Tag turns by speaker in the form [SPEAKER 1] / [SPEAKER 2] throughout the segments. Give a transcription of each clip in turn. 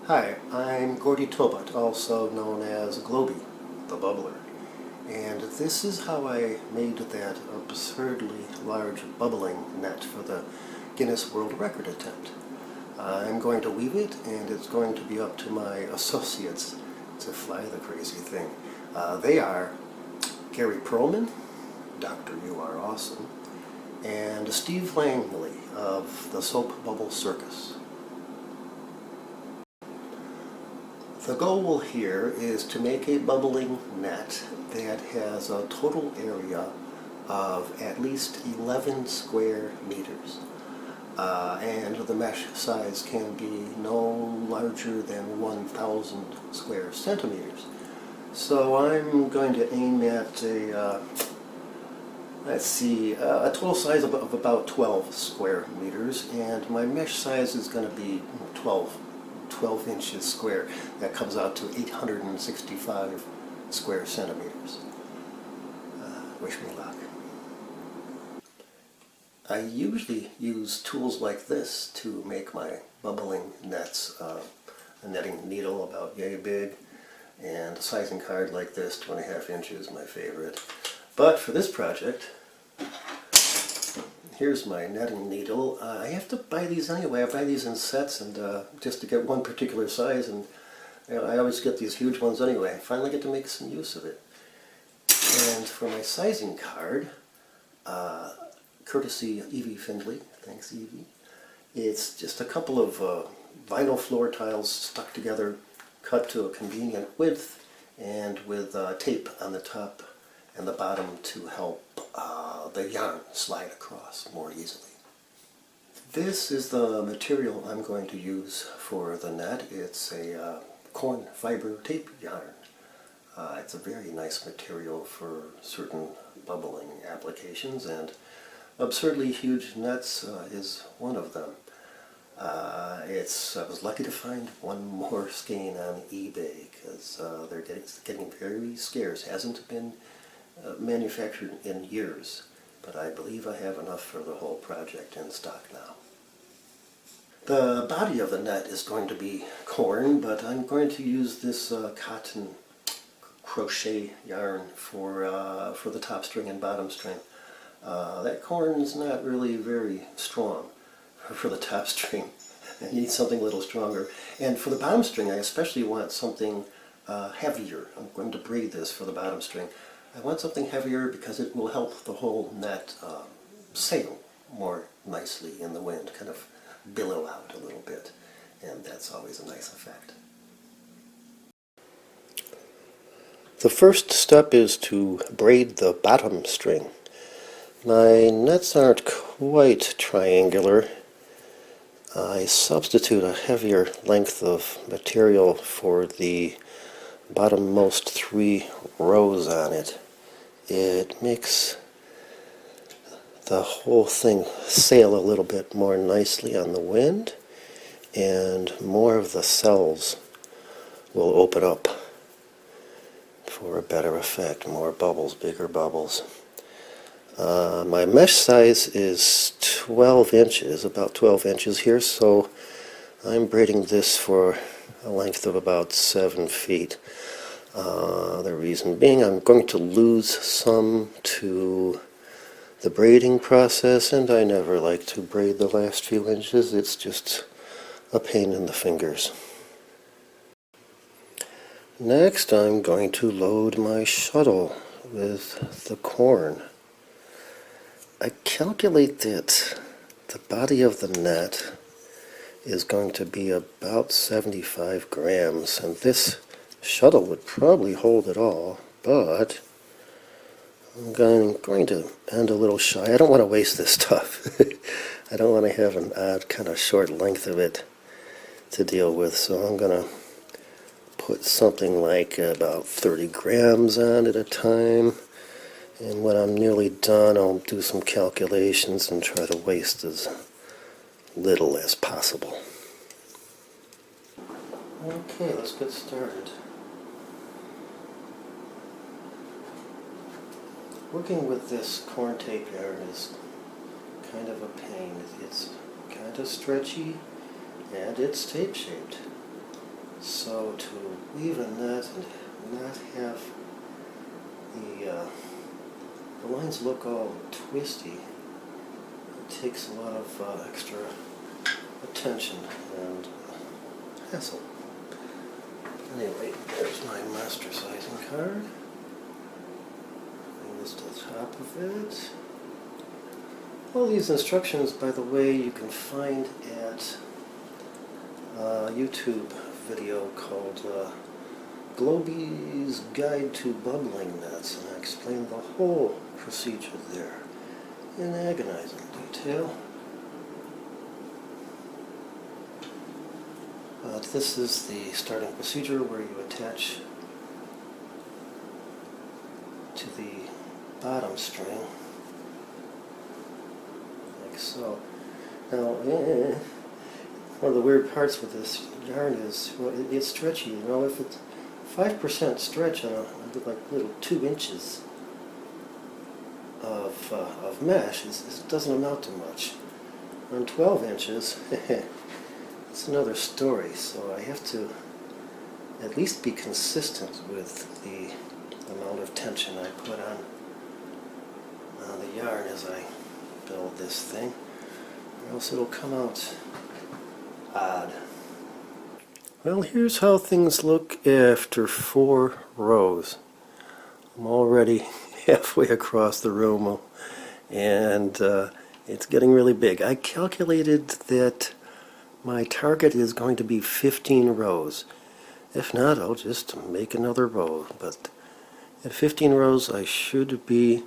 [SPEAKER 1] Hi, I'm Gordy Tobut, also known as Glowby, the bubbler. And this is how I made that absurdly large bubbling net for the Guinness World Record attempt. I'm going to weave it, and it's going to be up to my associates to fly the crazy thing. They are Gary Perlman, Dr. You Are Awesome, and Steve Langley of the Soap Bubble Circus. The goal here is to make a bubbling net that has a total area of at least 11 square meters. And the mesh size can be no larger than 1,000 square centimeters. So I'm going to aim at a total size of about 12 square meters, and my mesh size is going to be 12 inches square. That comes out to 865 square centimeters. Wish me luck. I usually use tools like this to make my bubbling nets. A netting needle about yay big, and a sizing card like this, 2.5 inches, my favorite. But for this project, here's my netting needle. I have to buy these anyway. I buy these in sets, and just to get one particular size, and I always get these huge ones anyway. I finally get to make some use of it. And for my sizing card, courtesy Evie Findley, thanks Evie, it's just a couple of vinyl floor tiles stuck together, cut to a convenient width, and with tape on the top and the bottom to help the yarn slide across more easily. This is the material I'm going to use for the net. It's a corn fiber tape yarn. It's a very nice material for certain bubbling applications, and absurdly huge nets is one of them. I was lucky to find one more skein on eBay, because they're getting very scarce. Hasn't been manufactured in years, but I believe I have enough for the whole project in stock now. The body of the net is going to be corn, but I'm going to use this cotton crochet yarn for the top string and bottom string. That corn is not really very strong for the top string. I need something a little stronger. And for the bottom string, I especially want something heavier. I'm going to braid this for the bottom string. I want something heavier because it will help the whole net sail more nicely in the wind, kind of billow out a little bit, and that's always a nice effect. The first step is to braid the bottom string. My nets aren't quite triangular. I substitute a heavier length of material for the bottommost 3 rows on it. It makes the whole thing sail a little bit more nicely on the wind, and more of the cells will open up for a better effect. More bubbles, bigger bubbles. My mesh size is 12 inches, about 12 inches here, so I'm braiding this for a length of about 7 feet. The reason being, I'm going to lose some to the braiding process, and I never like to braid the last few inches. It's just a pain in the fingers. Next, I'm going to load my shuttle with the corn. I calculate that the body of the net is going to be about 75 grams, and this shuttle would probably hold it all, but I'm going to end a little shy. I don't want to waste this stuff. I don't want to have an odd kind of short length of it to deal with, so I'm going to put something like about 30 grams on at a time. And when I'm nearly done, I'll do some calculations and try to waste as little as possible. Okay, let's get started. Working with this corn tape yarn is kind of a pain. It's kind of stretchy, and it's tape shaped. So to weave a net and not have the lines look all twisty, it takes a lot of extra attention and hassle. Anyway, there's my master sizing card. Bring this to the top of it. All these instructions, by the way, you can find at a YouTube video called Glowby's Guide to Bubbling Nets, and I explain the whole procedure there in agonizing detail. This is the starting procedure where you attach to the bottom string, like so. Now, one of the weird parts with this yarn is, well, it's stretchy. You know, if it's 5% stretch on like little 2 inches of mesh, it doesn't amount to much. On 12 inches, it's another story. So I have to at least be consistent with the amount of tension I put on the yarn as I build this thing, or else it'll come out odd. Well, here's how things look after 4 rows. I'm already halfway across the room, and it's getting really big. I calculated that my target is going to be 15 rows. If not, I'll just make another row. But at 15 rows, I should be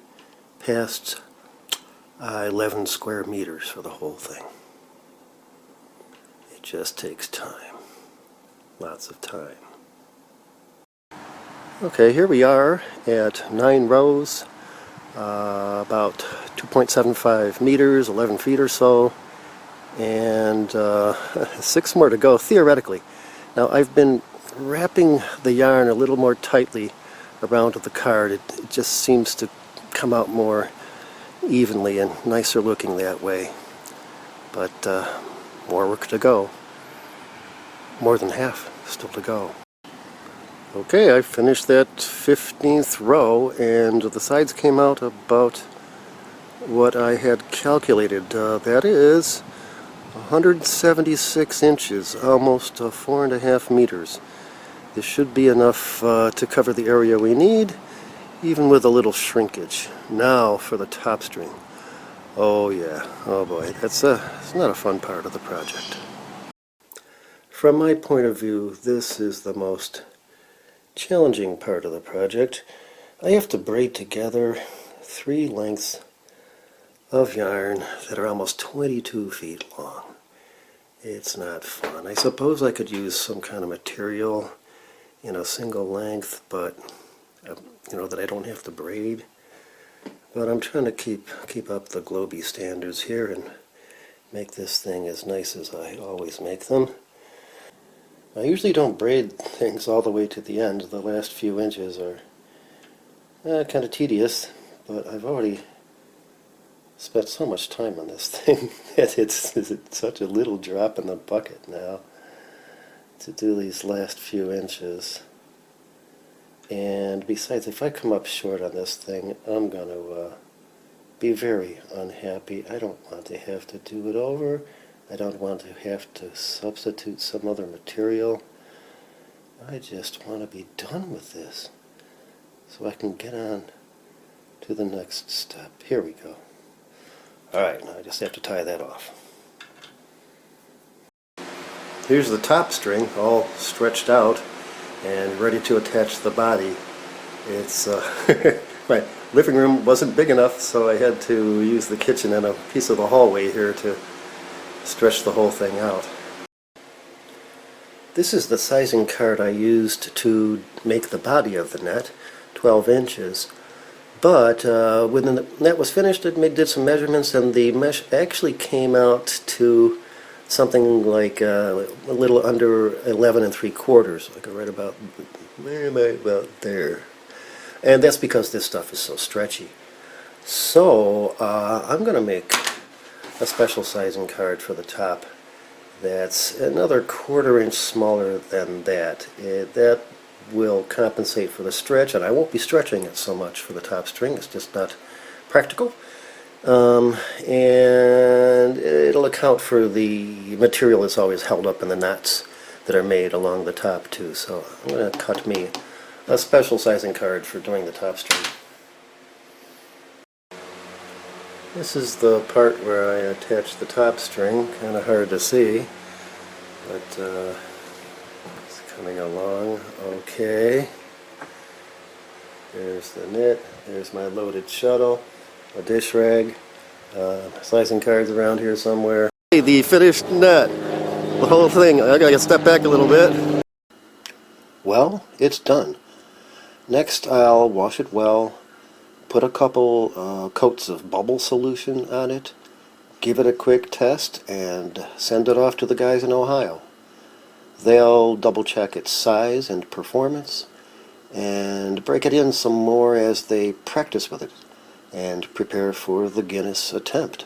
[SPEAKER 1] past 11 square meters for the whole thing. It just takes time. Lots of time. Okay, here we are at 9 rows, about 2.75 meters, 11 feet or so, and 6 more to go, theoretically. Now, I've been wrapping the yarn a little more tightly around the card. It just seems to come out more evenly and nicer looking that way. But more work to go. More than half still to go. Okay, I finished that 15th row, and the sides came out about what I had calculated. That is 176 inches, almost 4.5 meters. This should be enough to cover the area we need, even with a little shrinkage. Now for the top string. Oh yeah, oh boy, it's not a fun part of the project. From my point of view, this is the most challenging part of the project. I have to braid together 3 lengths of yarn that are almost 22 feet long. It's not fun. I suppose I could use some kind of material in a single length, but you know, that I don't have to braid. But I'm trying to keep up the Glowby standards here and make this thing as nice as I always make them. I usually don't braid things all the way to the end. The last few inches are kind of tedious, but I've already spent so much time on this thing that it's such a little drop in the bucket now to do these last few inches. And besides, if I come up short on this thing, I'm going to be very unhappy. I don't want to have to do it over. I don't want to have to substitute some other material. I just want to be done with this so I can get on to the next step. Here we go. Alright, now I just have to tie that off. Here's the top string all stretched out and ready to attach the body. It's my living room wasn't big enough, so I had to use the kitchen and a piece of the hallway here to stretch the whole thing out. This is the sizing card I used to make the body of the net, 12 inches. But when the net was finished, it did some measurements, and the mesh actually came out to something like a little under 11 3/4, like right about there. And that's because this stuff is so stretchy. So I'm going to make a special sizing card for the top that's another 1/4 inch smaller than that. That will compensate for the stretch, and I won't be stretching it so much for the top string. It's just not practical. And it'll account for the material that's always held up in the knots that are made along the top too. So I'm going to cut me a special sizing card for doing the top string. This is the part where I attach the top string. Kind of hard to see, but it's coming along okay. There's the knit, there's my loaded shuttle, a dish rag, sizing cards around here somewhere. The finished net, the whole thing. I gotta step back a little bit. Well, it's done. Next I'll wash it well, put a couple coats of bubble solution on it, give it a quick test, and send it off to the guys in Ohio. They'll double check its size and performance and break it in some more as they practice with it and prepare for the Guinness attempt.